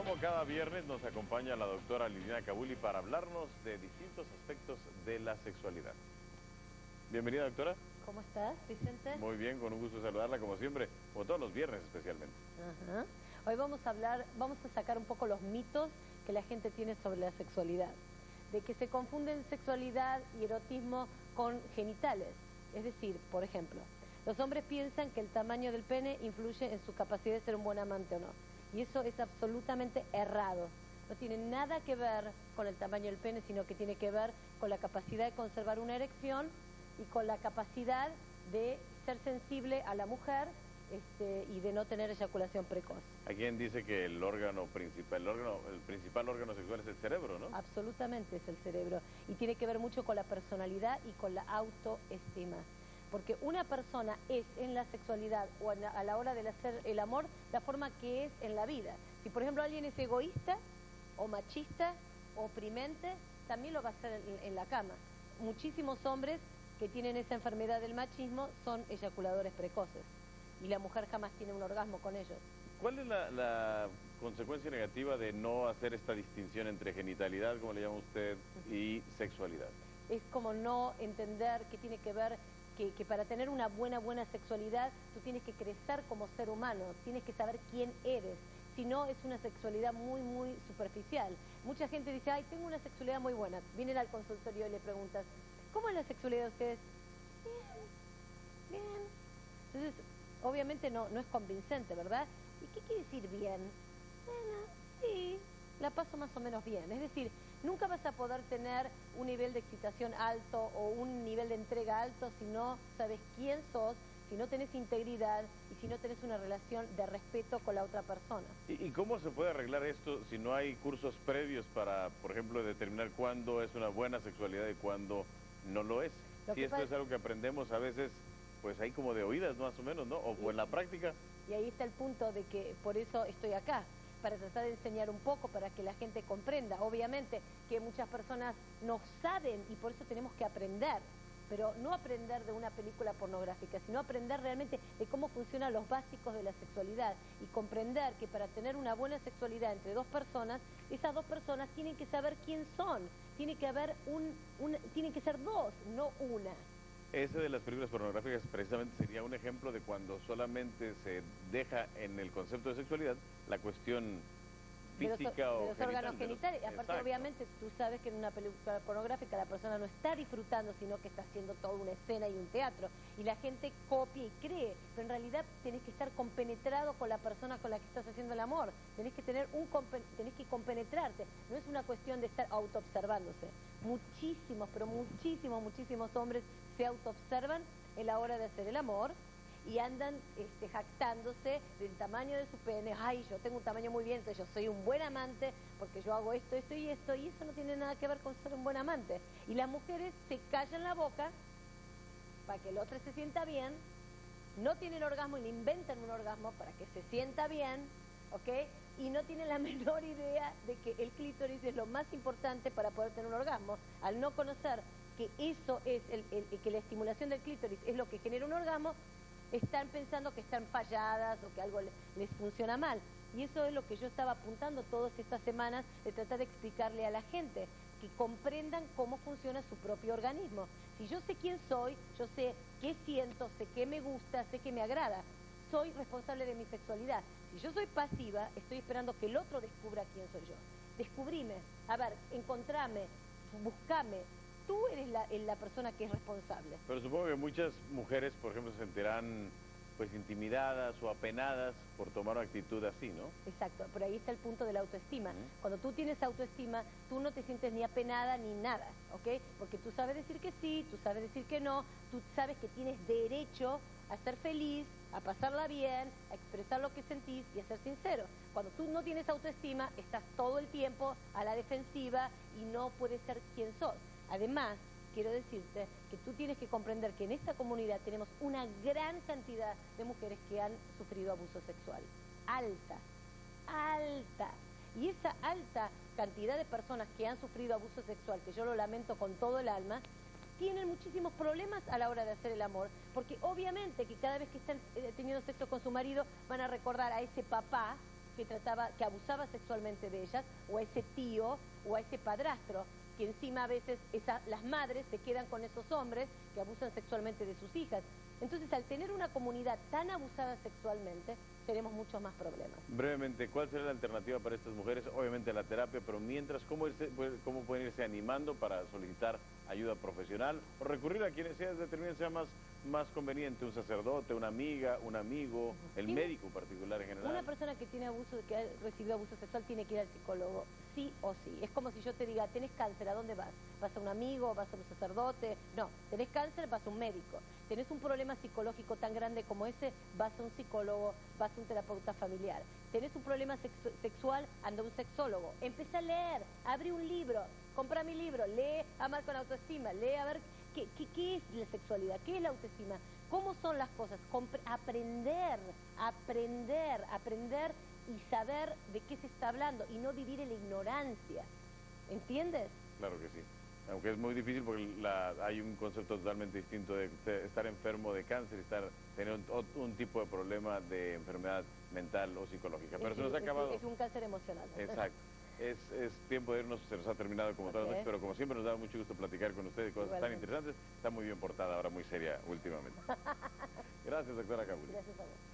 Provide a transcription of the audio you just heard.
como cada viernes nos acompaña la doctora Liliana Cabuli para hablarnos de distintos aspectos de la sexualidad. Bienvenida, doctora. ¿Cómo estás, Vicente? Muy bien, con un gusto saludarla como siempre, como todos los viernes especialmente. Ajá. Hoy vamos a sacar un poco los mitos que la gente tiene sobre la sexualidad. De que se confunden sexualidad y erotismo con genitales. Es decir, por ejemplo, los hombres piensan que el tamaño del pene influye en su capacidad de ser un buen amante o no. Y eso es absolutamente errado. No tiene nada que ver con el tamaño del pene, sino que tiene que ver con la capacidad de conservar una erección y con la capacidad de ser sensible a la mujer y de no tener eyaculación precoz. Hay quien dice que el principal órgano sexual es el cerebro, ¿no? Absolutamente es el cerebro. Y tiene que ver mucho con la personalidad y con la autoestima. Porque una persona es en la sexualidad o a la hora de hacer el amor la forma que es en la vida. Si por ejemplo alguien es egoísta o machista o oprimente, también lo va a hacer en la cama. Muchísimos hombres que tienen esa enfermedad del machismo son eyaculadores precoces y la mujer jamás tiene un orgasmo con ellos. ¿Cuál es la consecuencia negativa de no hacer esta distinción entre genitalidad, como le llama usted, y sexualidad? Es como no entender que tiene que ver que para tener una buena sexualidad tú tienes que crecer como ser humano, tienes que saber quién eres. Si no, es una sexualidad muy superficial. Mucha gente dice, ay, tengo una sexualidad muy buena. Vienen al consultorio y le preguntas, ¿cómo es la sexualidad de ustedes? Bien. Entonces, obviamente no es convincente, ¿verdad? ¿Y qué quiere decir bien? Bueno, sí, la paso más o menos bien. Es decir, nunca vas a poder tener un nivel de excitación alto o un nivel de entrega alto si no sabes quién sos, si no tenés integridad y si no tenés una relación de respeto con la otra persona. ¿Y cómo se puede arreglar esto si no hay cursos previos para, por ejemplo, determinar cuándo es una buena sexualidad y cuándo no lo es? Si esto es algo que aprendemos a veces, pues ahí como de oídas más o menos, ¿no? O en la práctica. Y ahí está el punto de que por eso estoy acá, para tratar de enseñar un poco, para que la gente comprenda. Obviamente que muchas personas no saben y por eso tenemos que aprender. Pero no aprender de una película pornográfica, sino aprender realmente de cómo funcionan los básicos de la sexualidad y comprender que para tener una buena sexualidad entre dos personas, esas dos personas tienen que saber quién son, tiene que haber tienen que ser dos, no una. Ese de las películas pornográficas precisamente sería un ejemplo de cuando solamente se deja en el concepto de sexualidad la cuestión física o los órganos genitales. Aparte, exacto. obviamente, tú sabes que en una película pornográfica la persona no está disfrutando, sino que está haciendo toda una escena y un teatro. Y la gente copia y cree, pero en realidad tenés que estar compenetrado con la persona con la que estás haciendo el amor. Tenés que tenés que compenetrarte. No es una cuestión de estar autoobservándose. Muchísimos, pero muchísimos hombres se autoobservan en la hora de hacer el amor y andan jactándose del tamaño de su pene. Ay, yo tengo un tamaño muy bien, entonces yo soy un buen amante porque yo hago esto y eso no tiene nada que ver con ser un buen amante. Y las mujeres se callan la boca para que el otro se sienta bien, no tienen orgasmo y le inventan un orgasmo para que se sienta bien, ¿ok? Y no tienen la menor idea de que el clítoris es lo más importante para poder tener un orgasmo. Al no conocer que eso es, que la estimulación del clítoris es lo que genera un orgasmo, están pensando que están falladas o que algo les funciona mal. Y eso es lo que yo estaba apuntando todas estas semanas, de tratar de explicarle a la gente, que comprendan cómo funciona su propio organismo. Si yo sé quién soy, yo sé qué siento, sé qué me gusta, sé qué me agrada. Soy responsable de mi sexualidad. Si yo soy pasiva, estoy esperando que el otro descubra quién soy yo. Descubrime, a ver, encontrame, buscame. Tú eres la persona que es responsable. Pero supongo que muchas mujeres, por ejemplo, se sentirán pues intimidadas o apenadas por tomar una actitud así, ¿no? Exacto, pero ahí está el punto de la autoestima. Cuando tú tienes autoestima, tú no te sientes ni apenada ni nada, ¿ok? Porque tú sabes decir que sí, tú sabes decir que no, tú sabes que tienes derecho a ser feliz, a pasarla bien, a expresar lo que sentís y a ser sincero. Cuando tú no tienes autoestima, estás todo el tiempo a la defensiva y no puedes ser quien sos. Además, quiero decirte que tú tienes que comprender que en esta comunidad tenemos una gran cantidad de mujeres que han sufrido abuso sexual. Alta. Y esa alta cantidad de personas que han sufrido abuso sexual, que yo lo lamento con todo el alma, tienen muchísimos problemas a la hora de hacer el amor, porque obviamente que cada vez que están teniendo sexo con su marido van a recordar a ese papá que abusaba sexualmente de ellas, o a ese tío, o a ese padrastro, que encima a veces las madres se quedan con esos hombres que abusan sexualmente de sus hijas. Entonces, al tener una comunidad tan abusada sexualmente, tenemos muchos más problemas. Brevemente, ¿cuál será la alternativa para estas mujeres? Obviamente la terapia, pero mientras, ¿cómo pueden irse animando para solicitar ayuda profesional o recurrir a quienes determinen sea más conveniente? Un sacerdote, una amiga, un amigo, el médico particular en general. Una persona que tiene que ha recibido abuso sexual tiene que ir al psicólogo, sí o sí. Es como si yo te diga, tenés cáncer, ¿a dónde vas? ¿Vas a un amigo? ¿Vas a un sacerdote? No, tenés cáncer, vas a un médico. Tenés un problema psicológico tan grande como ese, vas a un psicólogo, vas a un terapeuta familiar. Tenés un problema sexual, anda a un sexólogo. Empecé a leer, abrí un libro, comprá mi libro, lee Amar con autoestima, lee a ver qué es la sexualidad, qué es la autoestima, cómo son las cosas. Aprender y saber de qué se está hablando y no vivir en la ignorancia. ¿Entiendes? Claro que sí. Aunque es muy difícil porque hay un concepto totalmente distinto de estar enfermo de cáncer y tener un tipo de problema de enfermedad mental o psicológica. Pero se nos ha acabado. Es un cáncer emocional. Exacto. Es tiempo de irnos, se nos ha terminado como todas las veces, pero como siempre nos da mucho gusto platicar con ustedes de cosas tan interesantes. Está muy bien portada, ahora muy seria últimamente. Gracias, doctora Kabuli. Gracias a vos.